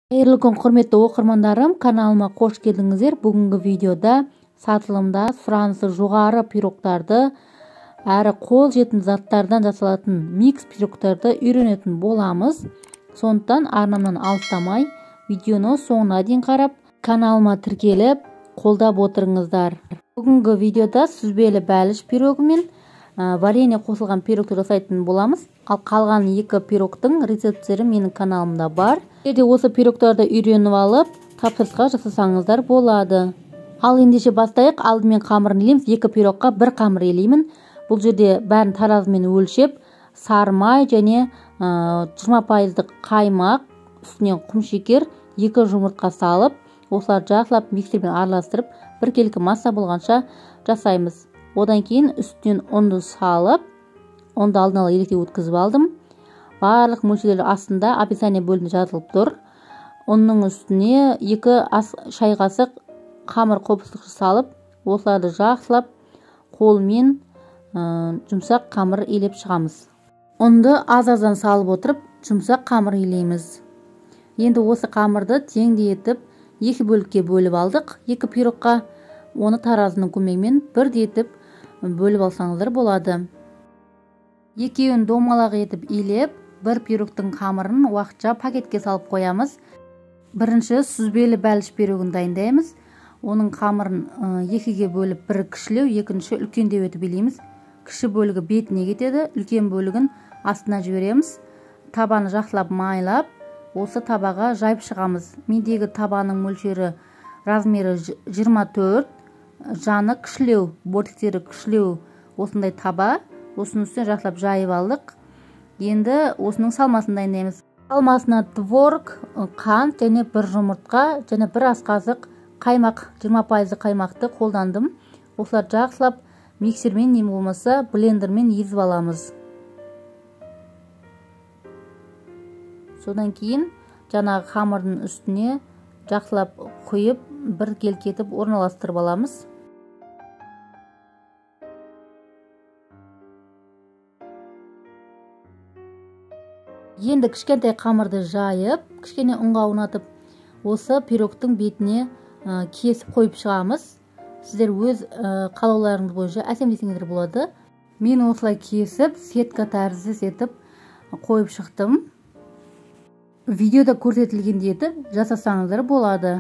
Қайырлы күн құрметті оқырмандарым, каналыма қош келдіңіздер. Бүгінгі видеода сатылымда сұранысы жоғары пирогтарды әрі қол жетімді заттардан жасалатын микс пирогтарды үйренетін боламыз. Сондықтан арнамнан алыстамай видеоны соңына дейін қарап, каналыма тіркеліп қолдап отырыңыздар. Бүгінгі видеода сүзбелі бәліш пирогы мен варенье қосылған пирогты жасайтын боламыз. Ал қалған екі пирогтың рецепттері менің каналымда бар. Егерде осы пирогтарды үйреніп алып, тапсырысқа жасасаңыздар болады. Ал ендеше бастайық. Алдымен қамырын илейміз. Екі пирогқа бір қамыр илеймін. Бұл жерде бәрін таразымен өлшеп, сары май және 20% қаймақ, үстіне құмшекер, 2 жұмыртқа салып, осыларды жақсылап миксермен араластырып, біркелкі масса болғанша жасаймыз. Одан кейін үстінен ұнды салып, ұнды алдын ала електен өткізіп алдым. Барлық мөлшерлер астында описание бөлімінде жазылып тұр. Ұнның үстіне 2 шай қасық қамыр қопсылғыш салып, осыларды жақсылап қолмен жұмсақ қамыр илеп шығамыз. Ұнды аз-аздан салып отырып, жұмсақ қамыр илейміз. Енді осы қамырды теңдей етіп 2 бөлікке бөліп алдық. 2 пирогқа оны таразының көмегімен бірдей етіп бөліп алсаңыздар болады. Екеуін домалақ етіп илеп, бір пирогтың қамырын уақытша пакетке салып қоямыз. Бірінші сүзбелі бәліш пирогын дайындаймыз. Оның қамырын 2-ге бөліп, бірі кішілеу, екінші үлкендеу етіп илейміз. Кіші бөлігі бетіне кетеді, үлкен бөлігін астына жібереміз. Табаны жақсылап майлап, осы табаға жайып шығамыз. Мендегі табаның мөлшері размері 24, жаны кішілеу, бортиктері кішілеу осындай таба. Осының үстіне жақсылап жайып алдық. Енді осының салмасын дайындаймыз. Салмасына творог, қант және 1 жұмыртқа және 1 ас қасық қаймақ, 20% қаймақты қолдандым. Осыларды жақсылап миксермен не болмаса блендермен езіп аламыз. Содан кейін жаңағы қамырдың үстіне жақсылап құйып, бір келкетіп орналастырып аламыз. Енді кішкентай қамырды жайып, кішкене ұнға аунатып, осы пирогтың бетіне кесіп қойып шығамыз. Сіздер өз қалауларыңыз бойынша әсемдесеңіздер болады. Мен осылай кесіп, сетка тәрізді етіп қойып шықтым. Видеода көрсетілгендей етіп жасасаңыздар болады.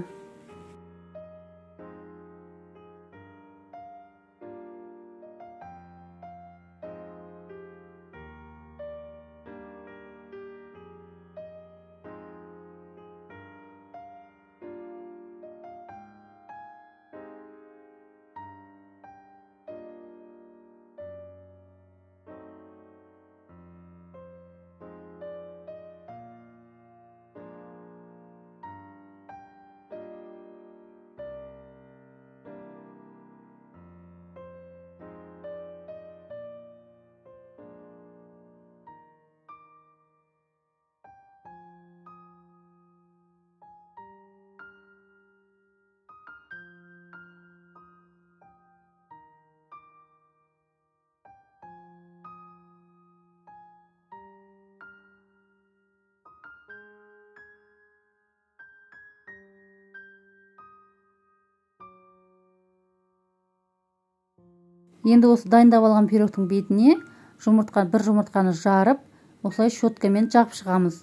Енді осы дайындап алған пирогтың бетіне бір жұмыртқаны жарып, осылай щеткамен жағып шығамыз.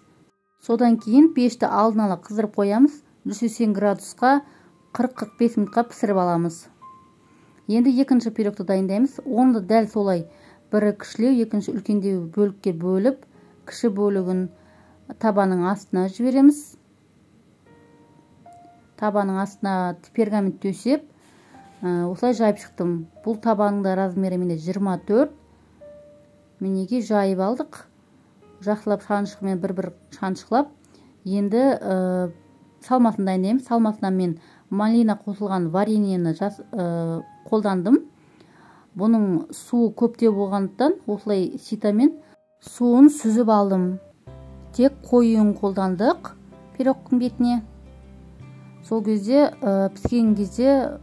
Содан кейін пешті алдын ала қыздырып қоямыз. 180 градусқа 40-45 минутқа пісіріп аламыз. Енді екінші пирогты дайындаймыз. Оны дәл солай бірі кішілеу, екінші үлкендеу бөлікке бөліп, кіші бөлігін табаның астына жібереміз. Табаның астына пергамент төсеп, осылай жайып шықтым. Бұл табаның да размері менде 24. Мінеки жайып алдық. Жақсылап шаншқымен бір шаншқылап. Енді салмасын дайындаймыз. Салмасына мен малина қосылған вареньені қолдандым. Бұның суы көптеу болғандықтан осылай ситамен суын сүзіп алдым. Тек қоюын қолдандық пирогтың бетіне. Сол кезде піскен кезде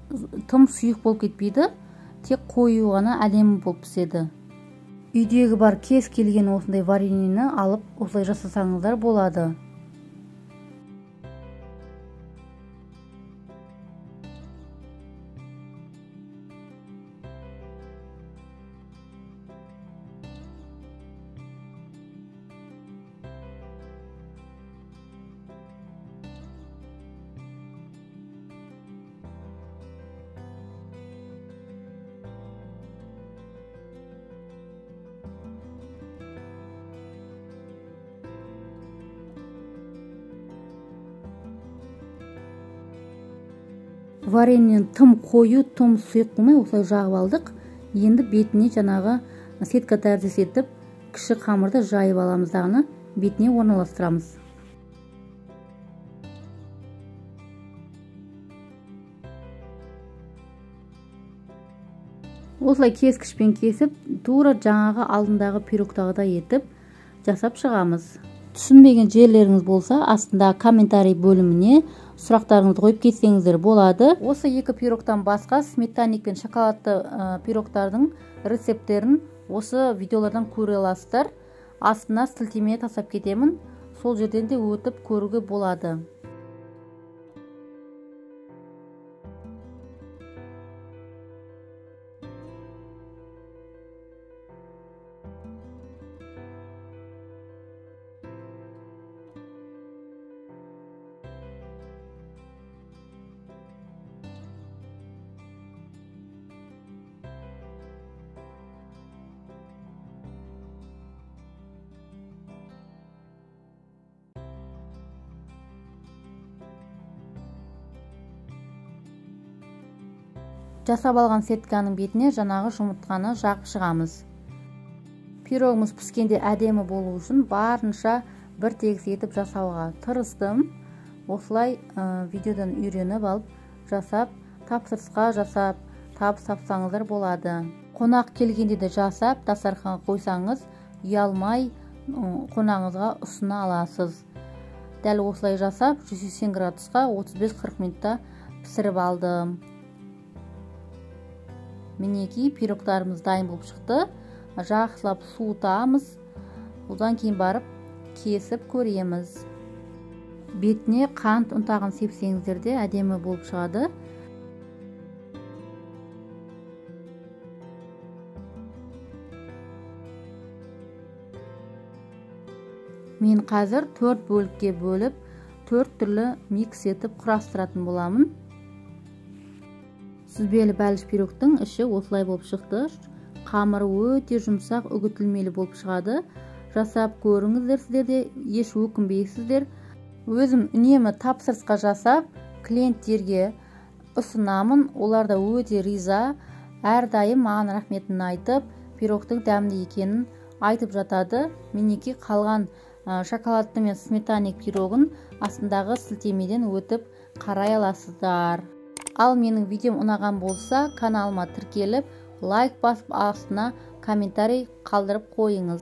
тым сұйық болып кетпейді, тек қою ғана әдемі болып піседі. Үйдегі бар кез келген осындай вареньені алып осылай жасасаңыздар болады. вареньені тым қою, тым сұйық қылмай осылай жағып алдық. Енді бетіне жаңағы сетка тәріздес етіп, кіші қамырды жайып аламыз дағыны, бетіне орналастырамыз. Осылай кескішпен кесіп, тура жаңағы алдындағы пирогтағыдай етіп жасап шығамыз. Түсінбеген жерлеріңіз болса, астында комментарий бөліміне сұрақтарыңызды қойып кетсеңіздер болады. Осы екі пирогтан басқа сметанник пен шоколадты пирогтардың рецепттерін осы видеолардан көре аласыздар. Астына сілтеме тастап кетемін. Сол жерден де өтіп көруге болады. Жасап алған сетканың бетіне жаңағы жұмыртқаны жағып шығамыз. Пирогымыз піскенде әдемі болу үшін барынша бір тегіс етіп жасауға тырыстым. Осылай видеодан үйреніп алып жасап, тапсырысқа жасап, табыс тапсаңыздар болады. Қонақ келгенде де жасап, дастарханға қойсаңыз, ұялмай қонағыңызға ұсына аласыз. Дәл осылай жасап, 180 градусқа 35-40 минутта пісіріп алдым. Мінеки пирогтарымыз дайын болып шықты. Жақсылап суытамыз. Одан кейін барып кесіп көреміз. Бетіне қант ұнтағын сепсеңіздер де әдемі болып шығады. Мен қазір 4 бөлікке бөліп, 4 түрлі микс етіп құрастыратын боламын. Сүзбелі бәліш пирогтың іші осылай болып шықты. Қамыры өте жұмсақ, үгітілмелі болып шығады. Жасап көріңіздер, сіздер де еш өкінбейсіздер. Өзім үнемі тапсырысқа жасап, клиенттерге ұсынамын. Олар да өте риза. Әрдайым маған рахметін айтып, пирогтың дәмді екенін айтып жатады. Мінеки қалған шоколадты мен сметанник пирогын астындағы сілтемеден өтіп қарай аласыздар. Ал менің видеом ұнаған болса, каналыма тіркеліп, лайк басып астына комментарий қалдырып қойыңыз.